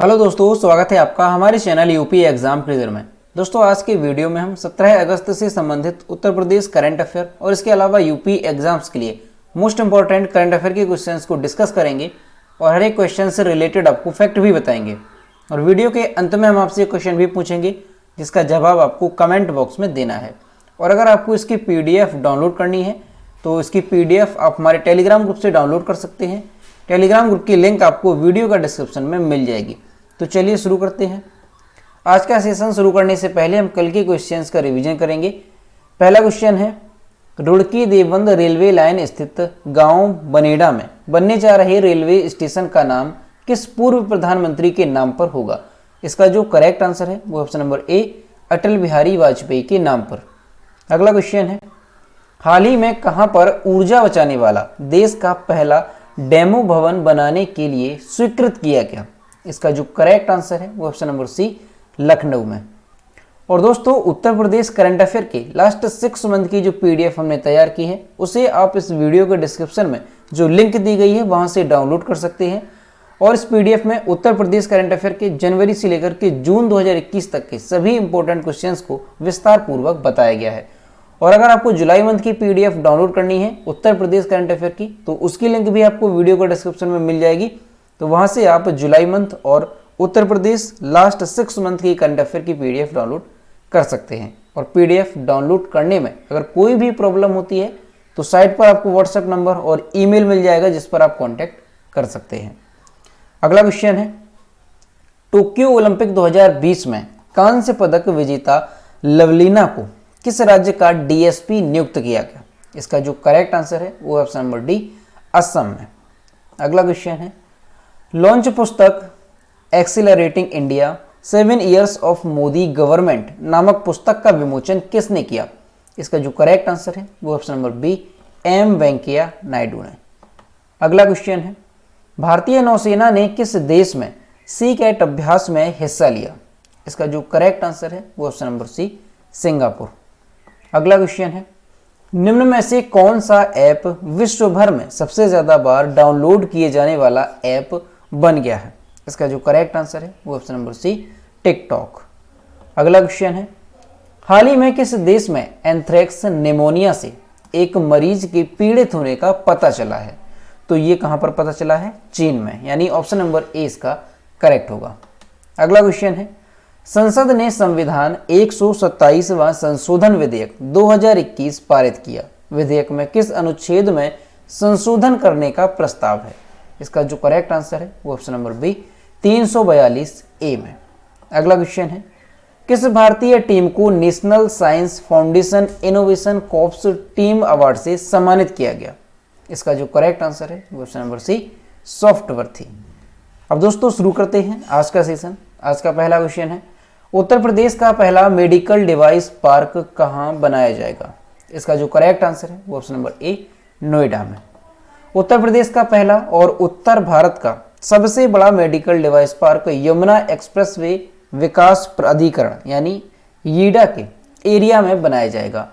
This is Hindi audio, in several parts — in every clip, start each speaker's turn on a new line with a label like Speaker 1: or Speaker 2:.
Speaker 1: हेलो दोस्तों, स्वागत है आपका हमारे चैनल यूपी एग्जाम क्विज़र में। दोस्तों आज के वीडियो में हम 17 अगस्त से संबंधित उत्तर प्रदेश करंट अफेयर और इसके अलावा यूपी एग्जाम्स के लिए मोस्ट इंपॉर्टेंट करंट अफेयर के क्वेश्चंस को डिस्कस करेंगे और हर एक क्वेश्चन से रिलेटेड आपको फैक्ट भी बताएंगे। और वीडियो के अंत में हम आपसे क्वेश्चन भी पूछेंगे जिसका जवाब आपको कमेंट बॉक्स में देना है। और अगर आपको इसकी PDF डाउनलोड करनी है तो इसकी PDF आप हमारे टेलीग्राम ग्रुप से डाउनलोड कर सकते हैं। टेलीग्राम ग्रुप की लिंक आपको वीडियो का डिस्क्रिप्शन में मिल जाएगी। तो चलिए शुरू करते हैं। आज का सेशन शुरू करने से पहले हम कल के क्वेश्चंस का रिवीजन करेंगे। पहला क्वेश्चन है, रुड़की देवबंद रेलवे लाइन स्थित गांव बनेड़ा में बनने जा रहे रेलवे स्टेशन का नाम किस पूर्व प्रधानमंत्री के नाम पर होगा? इसका जो करेक्ट आंसर है वो option number A, Atal Bihari Vajpayee के नाम पर। अगला क्वेश्चन है, हाल ही में कहां पर ऊर्जा बचाने वाला देश का पहला डेमो भवन बनाने के लिए स्वीकृत किया गया? इसका जो करेक्ट आंसर है वो ऑप्शन नंबर सी, लखनऊ में। और दोस्तों उत्तर प्रदेश करंट अफेयर के लास्ट 6 मंथ की जो PDF हमने तैयार की है उसे आप इस वीडियो के डिस्क्रिप्शन में जो लिंक दी गई है वहां से डाउनलोड कर सकते हैं। और इस PDF में उत्तर प्रदेश करंट अफेयर के जनवरी से लेकर के जून 2021 तक के सभी इंपॉर्टेंट क्वेश्चंस को विस्तार पूर्वक बताया गया है। और अगर आपको जुलाई मंथ की PDF डाउनलोड करनी है उत्तर प्रदेश करंट अफेयर की तो उसकी लिंक भी आपको वीडियो के डिस्क्रिप्शन में मिल जाएगी। तो वहां से आप जुलाई मंथ और उत्तर प्रदेश लास्ट 6 मंथ की करंट अफेयर की PDF डाउनलोड कर सकते हैं। और PDF डाउनलोड करने में अगर कोई भी प्रॉब्लम होती है तो साइट पर आपको WhatsApp नंबर और ईमेल मिल जाएगा जिस पर आप कॉन्टैक्ट कर सकते हैं। अगला क्वेश्चन है, टोक्यो ओलंपिक 2020 में कांस्य पदक विजेता लवलीना को किस राज्य का DSP नियुक्त किया गया? इसका जो करेक्ट आंसर है वो ऑप्शन नंबर डी, असम में। अगला क्वेश्चन है, लॉन्च पुस्तक accelerating India 7 years of Modi government नामक पुस्तक का विमोचन किसने किया? इसका जो करेक्ट आंसर है वो option number B, M Venkaiah Naidu ने। अगला क्वेश्चन है, भारतीय नौसेना ने किस देश में सी कैट अभ्यास में हिस्सा लिया? इसका जो करेक्ट आंसर है वो ऑप्शन नंबर सी, सिंगापुर। अगला क्वेश्चन है, निम्न में से कौन सा ऐप विश्व भर में सबसे ज्यादा बार डाउनलोड किए जाने वाला ऐप बन गया है? इसका जो करेक्ट आंसर है वो ऑप्शन नंबर सी, टिकटॉक। अगला क्वेश्चन है, हाल ही में किस देश में एंथ्रेक्स निमोनिया से एक मरीज के पीड़ित होने का पता चला है? तो ये कहां पर पता चला है? चीन में, यानी ऑप्शन नंबर ए इसका करेक्ट होगा। अगला क्वेश्चन है, संसद ने संविधान 127वां संशोधन विधेयक 2021 पारित किया। विधेयक में किस अनुच्छेद में संशोधन करने का प्रस्ताव है? इसका जो करेक्ट आंसर है वो ऑप्शन नंबर बी, 342A में। अगला क्वेश्चन है, किस भारतीय टीम को national science foundation innovation corps team award से सम्मानित किया गया? इसका जो करेक्ट आंसर है वो ऑप्शन नंबर सी, सॉफ्टवर्थी। अब दोस्तों शुरू करते हैं आज का सेशन। आज का पहला क्वेश्चन है, उत्तर प्रदेश का पहला मेडिकल डिवाइस पार्क कहां बनाया जाएगा? इसका जो करेक्ट आंसर है वो ऑप्शन नंबर ए, नोएडा में। उत्तर प्रदेश का पहला और उत्तर भारत का सबसे बड़ा medical device park Yamuna expressway विकास प्राधिकरण यानी यीडा के एरिया में बनाया जाएगा।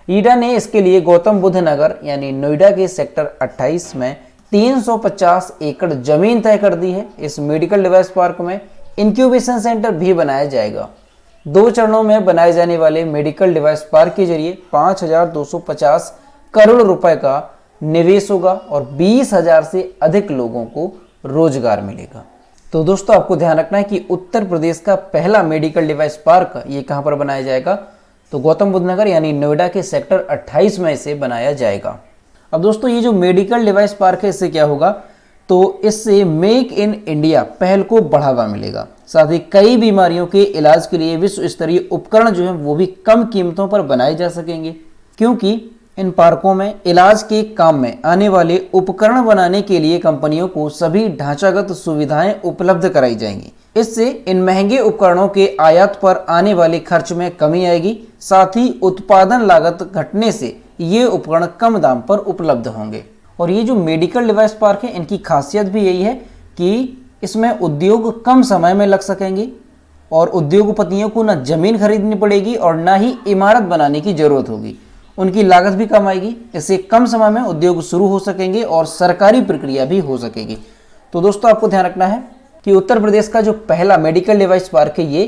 Speaker 1: यीडा ने इसके लिए गौतम बुद्ध नगर यानी नोएडा के सेक्टर 28 में 350 एकड़ जमीन तय कर दी है। इस मेडिकल डिवाइस पार्क में इंक्यूबेशन सेंटर भी बनाया जाएगा। 2 चरणों में बनाए जाने वाले मेडिकल डिवाइस पार्क के जरिए 5,250 करोड़ रुपए का निवेश होगा और 20,000 से अधिक लोगों को रोजगार मिलेगा। तो दोस्तों आपको ध्यान रखना है कि उत्तर प्रदेश का पहला मेडिकल डिवाइस पार्क ये कहां पर बनाया जाएगा? तो गौतम बुद्ध नगर यानी नोएडा के सेक्टर 28 में इसे बनाया जाएगा। अब दोस्तों ये जो मेडिकल डिवाइस पार्क है इससे क्या होगा? तो इससे मेक इन इंडिया पहल को बढ़ावा मिलेगा। साथ ही कई बीमारियों के इलाज के लिए विश्व स्तरीय उपकरण जो है वो भी कम कीमतों पर बनाए जा सकेंगे, क्योंकि इन पार्कों में इलाज के काम में आने वाले उपकरण बनाने के लिए कंपनियों को सभी ढांचागत सुविधाएं उपलब्ध कराई जाएंगी। इससे इन महंगे उपकरणों के आयात पर आने वाले खर्च में कमी आएगी। साथ ही उत्पादन लागत घटने से ये उपकरण कम दाम पर उपलब्ध होंगे। और ये जो मेडिकल डिवाइस पार्क है इनकी खासियत भी यही है कि इसमें उद्योग कम समय में लग सकेंगे और उद्योगपतियों को ना जमीन खरीदनी पड़ेगी और ना ही इमारत बनाने की जरूरत होगी। उनकी लागत भी कम आएगी। इससे कम समय में उद्योग शुरू हो सकेंगे और सरकारी प्रक्रिया भी हो सकेगी। तो दोस्तों आपको ध्यान रखना है कि उत्तर प्रदेश का जो पहला मेडिकल डिवाइस पार्क है ये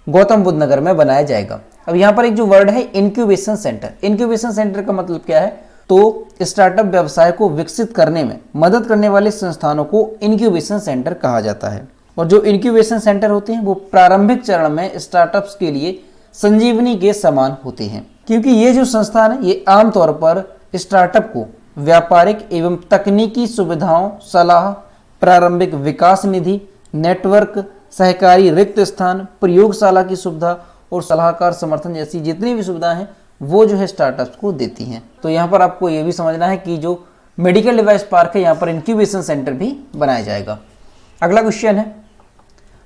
Speaker 1: गौतम बुद्ध नगर में बनाया जाएगा। अब यहाँ पर एक जो वर्ड है इंक्यूबेशन सेंटर, इंक्यूबेशन सेंटर का मतलब क्या है, तो स्टार्टअप व्यवसाय को विकसित करने में मदद करने वाले संस्थानों को इंक्यूबेशन सेंटर कहा जाता है। और जो इंक्यूबेशन सेंटर होते हैं वो प्रारंभिक चरण में स्टार्टअप्स के लिए संजीवनी के समान होते हैं, क्योंकि ये जो संस्थान है ये आमतौर पर स्टार्टअप को व्यापारिक एवं तकनीकी सुविधाओं, सलाह, प्रारंभिक विकास निधि, नेटवर्क, सहकारी रिक्त स्थान, प्रयोगशाला की सुविधा और सलाहकार समर्थन जैसी जितनी भी सुविधाएं हैं वो जो है स्टार्टअप्स को देती हैं। तो यहाँ पर आपको ये भी समझना है कि जो मेडिकल डिवाइस पार्क है यहाँ पर इंक्यूबेशन सेंटर भी बनाया जाएगा। अगला क्वेश्चन है,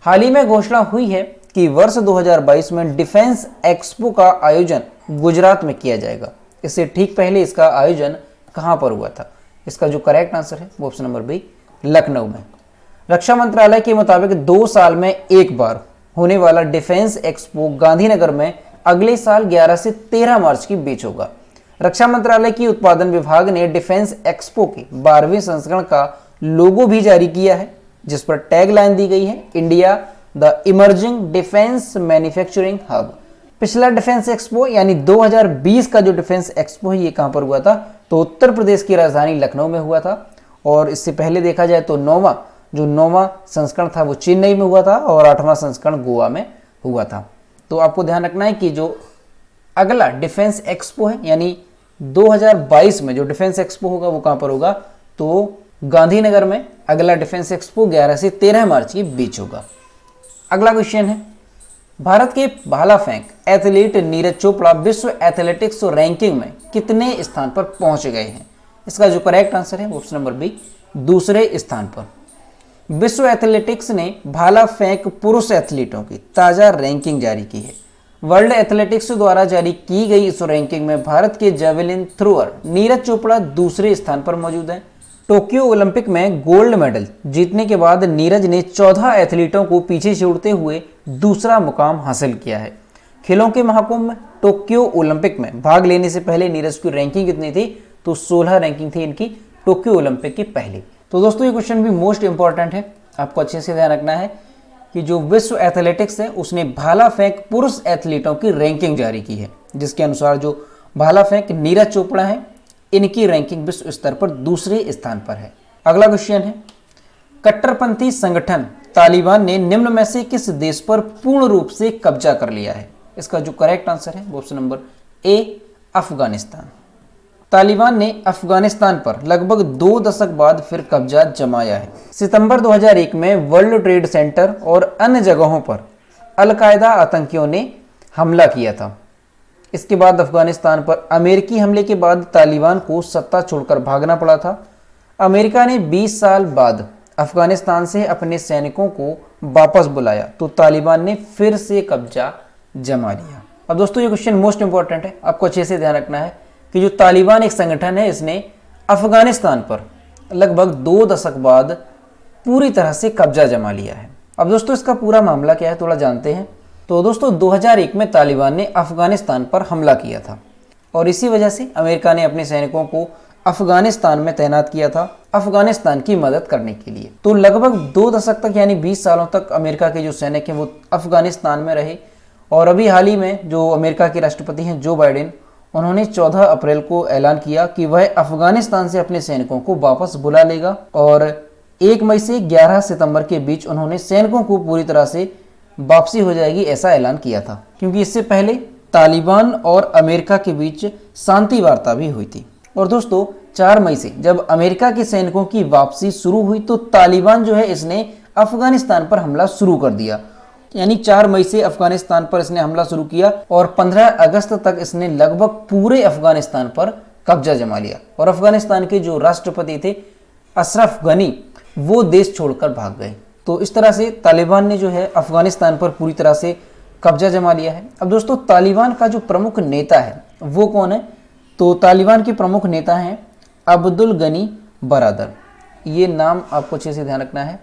Speaker 1: हाल ही में घोषणा हुई है कि वर्ष 2022 में डिफेंस एक्सपो का आयोजन गुजरात में किया जाएगा। इससे ठीक पहले इसका आयोजन कहाँ पर हुआ था? इसका जो करेक्ट आंसर है वो ऑप्शन नंबर बी, लखनऊ में। रक्षा मंत्रालय के मुताबिक 2 साल में एक बार होने वाला डिफेंस एक्सपो गांधीनगर में अगले साल 11 से 13 मार्च के बीच होगा। रक्षा मंत्रालय की उत्पादन विभाग ने डिफेंस एक्सपो के 12वें संस्करण का लोगो भी जारी किया है, जिस पर टैग लाइन दी गई है, India the emerging defence manufacturing hub. पिछला डिफेंस एक्सपो यानी 2020 का जो डिफेंस एक्सपो है ये कहां पर हुआ था? तो उत्तर प्रदेश की राजधानी लखनऊ में हुआ था। और इससे पहले देखा जाए तो नौवां संस्करण था वो चेन्नई में हुआ था और 8वां संस्करण गोवा में हुआ था। तो आपको ध्यान रखना है कि जो अगला डिफेंस एक्सपो है यानी 2022 में जो डिफेंस एक्सपो होगा वो कहां पर होगा? तो गांधीनगर में अगला डिफेंस एक्सपो 11 से 13 मार्च के बीच होगा। अगला क्वेश्चन है, भारत के भाला फेंक एथलीट नीरज चोपड़ा विश्व एथलेटिक्स रैंकिंग में कितने स्थान पर पहुंच गए हैं? इसका जो करेक्ट आंसर है ऑप्शन नंबर बी, दूसरे स्थान पर। विश्व एथलेटिक्स ने भाला फेंक पुरुष एथलीटों की ताजा रैंकिंग जारी की है। वर्ल्ड एथलेटिक्स द्वारा जारी की गई इस रैंकिंग में भारत के जेवलिन थ्रोअर नीरज चोपड़ा दूसरे स्थान पर मौजूद हैं। टोक्यो ओलंपिक में गोल्ड मेडल जीतने के बाद नीरज ने 14 एथलीटों को पीछे छोड़ते हुए दूसरा मुकाम हासिल किया है। खेलों के महाकुंभ में टोक्यो ओलंपिक में भाग लेने से पहले नीरज की रैंकिंग कितनी थी? तो 16 रैंकिंग थी इनकी टोक्यो ओलंपिक के पहले। तो दोस्तों ये क्वेश्चन भी मोस्ट इंपॉर्टेंट है, आपको अच्छे से ध्यान रखना है कि जो विश्व एथलेटिक्स है उसने भाला फेंक पुरुष एथलीटों की रैंकिंग जारी की है, जिसके अनुसार जो भाला फेंक नीरज चोपड़ा है इनकी रैंकिंग विश्व स्तर पर दूसरे स्थान पर है। अगला क्वेश्चन है, कट्टरपंथी संगठन तालिबान ने निम्न में से किस देश पर पूर्ण रूप से कब्जा कर लिया है? इसका जो करेक्ट आंसर है option number A, Afghanistan. Taliban ने अफगानिस्तान पर लगभग 2 दशक बाद फिर कब्जा जमाया है। सितंबर 2001 में वर्ल्ड ट्रेड सेंटर और अन्य जगहों पर अल-कायदा आतंकियों ने हमला किया था। इसके बाद अफगानिस्तान पर अमेरिकी हमले के बाद तालिबान को सत्ता छोड़कर भागना पड़ा था। अमेरिका ने 20 साल बाद अफगानिस्तान से अपने सैनिकों को वापस बुलाया तो तालिबान ने फिर से कब्जा जमा लिया। अब दोस्तों ये क्वेश्चन मोस्ट इंपॉर्टेंट है, आपको अच्छे से ध्यान रखना है कि जो तालिबान एक संगठन है इसने अफगानिस्तान पर लगभग 2 दशक बाद पूरी तरह से कब्जा जमा लिया है। अब दोस्तों इसका पूरा मामला क्या है थोड़ा जानते हैं। तो दोस्तों 2001 में तालिबान ने अफगानिस्तान पर हमला किया था और इसी वजह से अमेरिका ने अपने सैनिकों को अफगानिस्तान में तैनात किया था अफगानिस्तान की मदद करने के लिए। तो लगभग 2 दशक तक यानी 20 सालों तक अमेरिका के जो सैनिक हैं वो अफगानिस्तान में रहे। और अभी हाल ही में जो अमेरिका के राष्ट्रपति हैं जो बाइडेन, उन्होंने 14 अप्रैल को ऐलान किया कि वह अफगानिस्तान से अपने सैनिकों को वापस बुला लेगा और 1 मई से 11 सितंबर के बीच उन्होंने सैनिकों को पूरी तरह से वापसी हो जाएगी ऐसा ऐलान किया था, क्योंकि इससे पहले तालिबान और अमेरिका के बीच शांति वार्ता भी हुई थी। और दोस्तों 4 मई से जब अमेरिका के सैनिकों की वापसी शुरू हुई तो तालिबान जो है इसने अफगानिस्तान पर हमला शुरू कर दिया। यानी 4 मई से अफगानिस्तान पर इसने हमला शुरू किया और 15 अगस्त तक इसने लगभग पूरे अफगानिस्तान पर कब्जा जमा लिया। और अफगानिस्तान के जो राष्ट्रपति थे अशरफ गनी वो देश छोड़कर भाग गए। तो इस तरह से तालिबान ने जो है अफगानिस्तान पर पूरी तरह से कब्जा जमा लिया है। अब दोस्तों तालिबान का जो प्रमुख नेता है वो कौन है? तो तालिबान के प्रमुख नेता हैं अब्दुल गनी बरादर। ये नाम आपको अच्छे से ध्यान रखना है,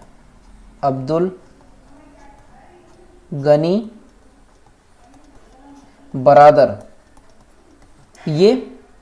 Speaker 1: अब्दुल गनी बरादर, ये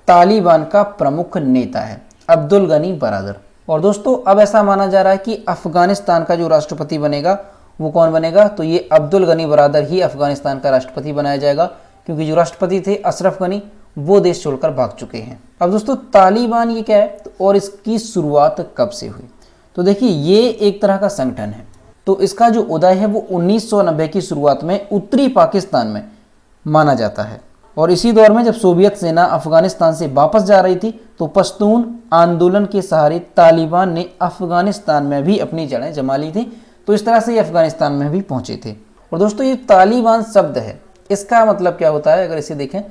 Speaker 1: तालिबान का प्रमुख नेता है अब्दुल गनी बरादर। और दोस्तों अब ऐसा माना जा रहा है कि अफगानिस्तान का जो राष्ट्रपति बनेगा वो कौन बनेगा, तो ये अब्दुल गनी बरादर ही अफगानिस्तान का राष्ट्रपति बनाया जाएगा, क्योंकि जो राष्ट्रपति थे अशरफ गनी वो देश छोड़कर भाग चुके हैं। अब दोस्तों तालिबान ये क्या है और इसकी शुरुआत कब से हुई, तो देखिए ये एक तरह का संगठन है। तो इसका जो उदय है वो 1990 की शुरुआत में उत्तरी पाकिस्तान में माना जाता है, और इसी दौर में जब सोवियत सेना अफगानिस्तान से वापस जा रही थी तो पश्तून आंदोलन के सहारे तालिबान ने अफगानिस्तान में भी अपनी जड़ें जमा ली थी। तो इस तरह से ये अफगानिस्तान में भी पहुंचे थे। और दोस्तों ये तालिबान शब्द है, इसका मतलब क्या होता है, अगर इसे देखें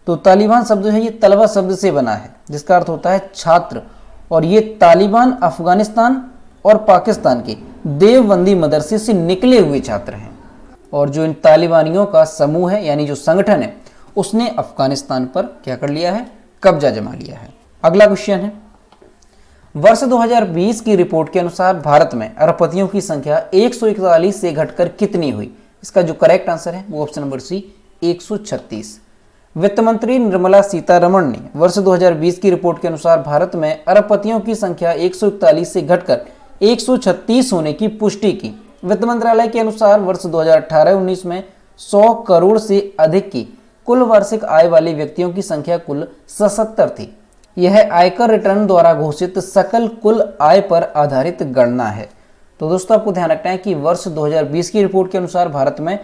Speaker 1: तो तालिबान शब्द है ये तलबा शब्द से बना है, जिसका अर्थ होता है छात्र। और ये तालिबान अफगानिस्तान और पाकिस्तान के देवबंदी मदरसे से निकले हुए छात्र हैं। और जो इन तालिबानियों का समूह है यानी जो संगठन है उसने अफगानिस्तान पर क्या कर लिया है, कब्जा जमा लिया है। अगला क्वेश्चन है, वर्ष 2020 की रिपोर्ट के अनुसार भारत में अरबपतियों की संख्या 141 से घटकर कितनी हुई। इसका जो करेक्ट आंसर है वो ऑप्शन नंबर सी 136। वित्त मंत्री निर्मला सीतारमण ने वर्ष 2020 की रिपोर्ट के अनुसार भारत में अरबपतियों की संख्या 141 से घटकर 136 होने की पुष्टि की। वित्त मंत्रालय के अनुसार वर्ष 2018-19 में 100 करोड़ से अधिक की कुल वार्षिक आय वाले व्यक्तियों की संख्या कुल 77 थी। यह आयकर रिटर्न द्वारा घोषित सकल कुल आय पर आधारित गणना है। तो दोस्तों आपको ध्यान रखना है कि वर्ष 2020 की रिपोर्ट के अनुसार भारत में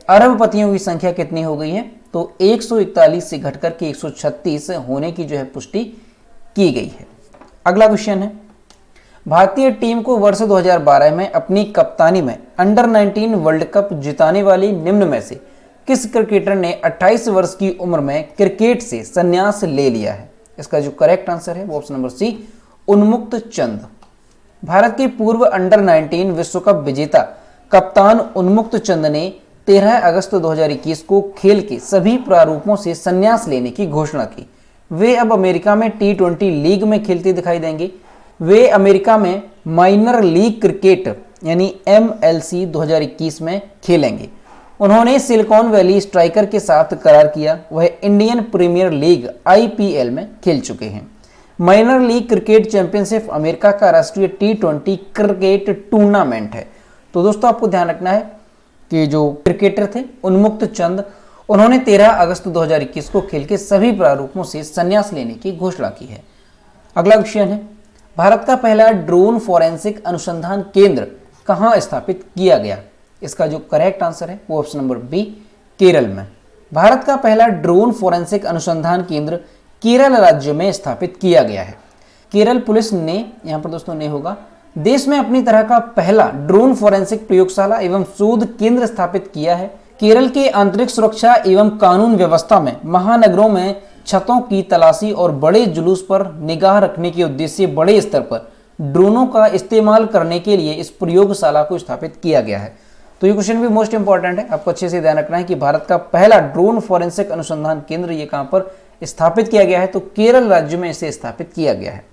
Speaker 1: अरबपतियों की संख्या कितनी हो गई है, तो 141 से घटकर के 136 होने की जो है पुष्टि की गई है। अगला क्वेश्चन है, भारतीय टीम को वर्ष 2012 में अपनी कप्तानी में अंडर 19 वर्ल्ड कप जिताने वाली निम्न में से किस क्रिकेटर ने 28 वर्ष की उम्र में क्रिकेट से संन्यास ले लिया है। इसका जो करेक्ट आंसर है वो ऑप्शन नंबर सी उन्मुक्त चंद। भारत के पूर्व अंडर 19 विश्व कप विजेता कप्तान उन्मुक्त चंद ने 13 अगस्त 2021 को खेल के सभी प्रारूपों से संन्यास लेने की घोषणा की। वे अब अमेरिका में T20 लीग में खेलते दिखाई देंगे। वे अमेरिका में माइनर लीग क्रिकेट यानी MLC 2021 में खेलेंगे। उन्होंने सिलिकॉन वैली स्ट्राइकर के साथ करार किया। वह इंडियन प्रीमियर लीग IPL में खेल चुके हैं। Minor league cricket championship America का राष्ट्रीय T20 क्रिकेट टूर्नामेंट है। तो दोस्तों आपको ध्यान रखना है कि जो क्रिकेटर थे उन्मुक्त चंद, उन्होंने 13 अगस्त 2021 को खेल के सभी प्रारूपों से संन्यास लेने की घोषणा की है। अगला क्वेश्चन है, भारत का पहला ड्रोन फॉरेंसिक अनुसंधान केंद्र कहाँ स्थापित किया गया। इसका जो करेक्ट आंसर है वो ऑप्शन नंबर बी केरल में। भारत का पहला ड्रोन फॉरेंसिक अनुसंधान केंद्र केरल राज्य में स्थापित किया गया है। केरल पुलिस ने, यहाँ पर दोस्तों नहीं होगा, देश में अपनी तरह का पहला ड्रोन फॉरेंसिक प्रयोगशाला एवं शोध केंद्र स्थापित किया है। केरल के आंतरिक सुरक्षा एवं कानून व्यवस्था में महानगरों में छतों की तलाशी और बड़े जुलूस पर निगाह रखने के उद्देश्य से बड़े स्तर पर ड्रोनों का इस्तेमाल करने के लिए इस प्रयोगशाला को स्थापित किया गया है। तो ये क्वेश्चन भी मोस्ट इंपॉर्टेंट है, आपको अच्छे से ध्यान रखना है कि भारत का पहला ड्रोन फॉरेंसिक अनुसंधान केंद्र ये कहाँ पर स्थापित किया गया है, तो केरल राज्य में इसे स्थापित किया गया है।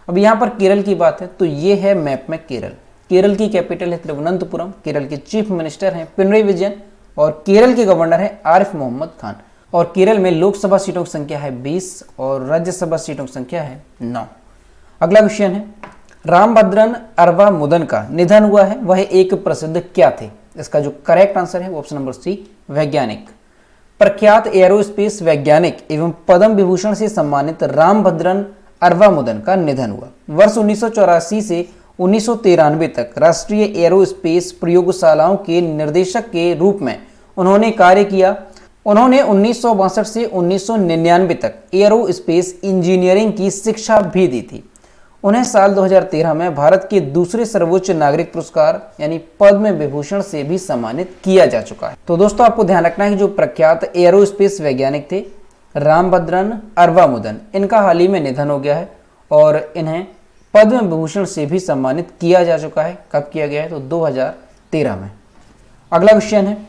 Speaker 1: अब यहाँ पर केरल की बात है तो ये है मैप में केरल। केरल की कैपिटल है तिरुवनंतपुरम। केरल के चीफ मिनिस्टर हैं पिनरई विजयन और केरल के गवर्नर हैं आरिफ मोहम्मद खान। और केरल में लोकसभा सीटों की संख्या है 20 और राज्यसभा सीटों की संख्या है 9। अगला क्वेश्चन है, रामभद्रन अरवा-मुदन का निधन हुआ है, वह एक प्रसिद्ध क्या थे। इसका जो करेक्ट आंसर है वो ऑप्शन नंबर सी वैज्ञानिक। प्रख्यात एरोस्पेस वैज्ञानिक एवं पद्म विभूषण से सम्मानित रामभद्रन अरवा-मुदन का निधन हुआ। वर्ष 1984 से 1993 तक राष्ट्रीय एरोस्पेस प्रयोगशालाओं के निर्देशक के रूप में उन्होंने कार्य किया। उन्होंने 1962 से 1999 तक एरोस्पेस इंजीनियरिंग की शिक्षा भी दी थी। उन्हें साल 2013 में भारत के दूसरे सर्वोच्च नागरिक पुरस्कार यानी पद्म विभूषण से भी सम्मानित किया जा चुका है। तो दोस्तों आपको ध्यान रखना है कि जो प्रख्यात एरोस्पेस वैज्ञानिक थे रामभद्रन अरवा-मुदन, इनका हाल ही में निधन हो गया है और इन्हें पद्म विभूषण से भी सम्मानित किया जा चुका है। कब किया गया है, तो 2013 में। अगला क्वेश्चन है,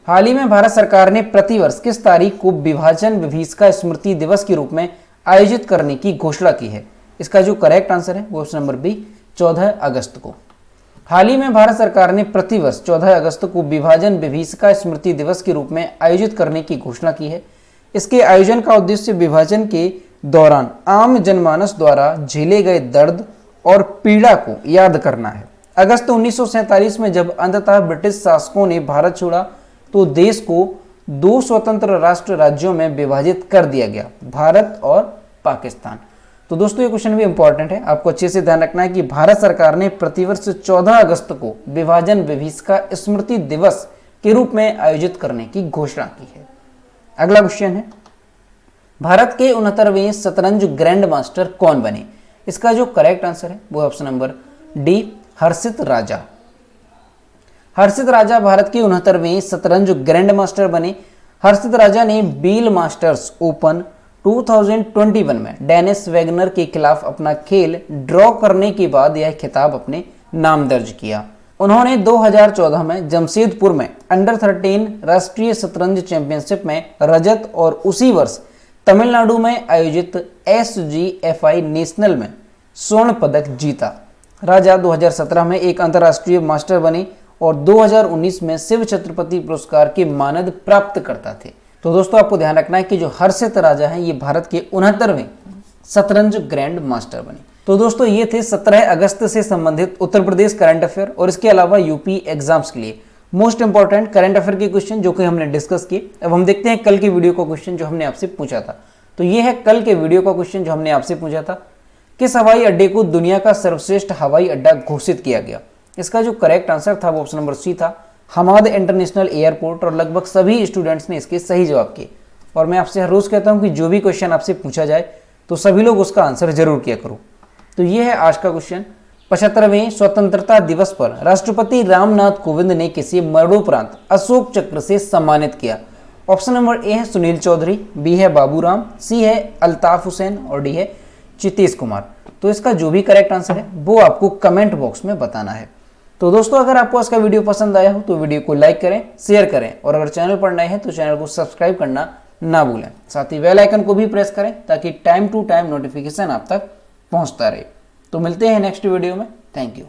Speaker 1: हाल ही में भारत सरकार ने प्रतिवर्ष किस तारीख को विभाजन विभीषिका स्मृति दिवस के रूप में आयोजित करने की घोषणा की है। इसका जो करेक्ट आंसर है वो ऑप्शन नंबर बी 14 अगस्त को। हाल ही में भारत सरकार ने प्रतिवर्ष 14 अगस्त को विभाजन विभीषिका स्मृति दिवस के रूप में आयोजित करने की घोषणा की है। इसके आयोजन का उद्देश्य विभाजन के दौरान आम जनमानस द्वारा झेले गए दर्द और पीड़ा को याद करना है। अगस्त 1947 में जब अंततः ब्रिटिश शासकों ने भारत छोड़ा तो देश को 2 स्वतंत्र राष्ट्र राज्यों में विभाजित कर दिया गया, भारत और पाकिस्तान। तो दोस्तों ये क्वेश्चन भी इंपॉर्टेंट है, आपको अच्छे से ध्यान रखना है कि भारत सरकार ने प्रतिवर्ष 14 अगस्त को विभाजन विभीषिका स्मृति दिवस के रूप में आयोजित करने की घोषणा की है। अगला क्वेश्चन है, भारत के 69वें शतरंज ग्रैंड मास्टर कौन बने? इसका जो करेक्ट आंसर है वो ऑप्शन नंबर डी, हर्षित राजा। हर्षित राजा भारत के 69वें शतरंज ग्रैंड मास्टर बने। हर्षित राजा ने बील मास्टर्स ओपन 2021 में डेनिस वेगनर के खिलाफ अपना खेल ड्रॉ करने के बाद यह खिताब अपने नाम दर्ज किया। उन्होंने 2014 में जमशेदपुर में अंडर 13 राष्ट्रीय शतरंज चैंपियनशिप में रजत और उसी वर्ष तमिलनाडु में आयोजित SGFI नेशनल में स्वर्ण पदक जीता। राजा 2017 में एक अंतर्राष्ट्रीय मास्टर बने और 2019 में शिव छत्रपति पुरस्कार के मानद प्राप्त करता थे। तो दोस्तों आपको ध्यान रखना है कि जो हर्षित राजा हैं ये भारत के 69वें शतरंज ग्रैंड मास्टर बने। तो दोस्तों ये थे 17 अगस्त से संबंधित उत्तर प्रदेश करंट अफेयर और इसके अलावा यूपी एग्जाम्स के लिए मोस्ट इंपॉर्टेंट करंट अफेयर के क्वेश्चन जो कि हमने डिस्कस किए। अब हम देखते हैं कल की वीडियो का क्वेश्चन जो हमने आपसे पूछा था। तो ये है कल के वीडियो का क्वेश्चन जो हमने आपसे पूछा था, किस हवाई अड्डे को दुनिया का सर्वश्रेष्ठ हवाई अड्डा घोषित किया गया? इसका जो करेक्ट आंसर था वो ऑप्शन नंबर सी था, हमाद इंटरनेशनल एयरपोर्ट। और लगभग सभी स्टूडेंट्स ने इसके सही जवाब किए। और मैं आपसे हर रोज कहता हूं कि जो भी क्वेश्चन आपसे पूछा जाए तो सभी लोग उसका आंसर जरूर किया करो। तो ये है आज का क्वेश्चन। 75वें स्वतंत्रता दिवस पर राष्ट्रपति रामनाथ कोविंद ने किसे मरणोपरांत अशोक चक्र से सम्मानित किया? ऑप्शन नंबर ए है सुनील चौधरी, बी है बाबूराम, सी है अल्ताफ हुसैन और डी है चितेश कुमार। तो इसका जो भी करेक्ट आंसर है वो आपको कमेंट बॉक्स में बताना है। तो दोस्तों अगर आपको आज का वीडियो पसंद आया हो तो वीडियो को लाइक करें, शेयर करें और अगर चैनल पर नए हैं तो चैनल को सब्सक्राइब करना ना भूलें। साथ ही बेल आइकन को भी प्रेस करें ताकि टाइम टू टाइम नोटिफिकेशन आप तक पहुंचता रहे। तो मिलते हैं नेक्स्ट वीडियो में। Thank you.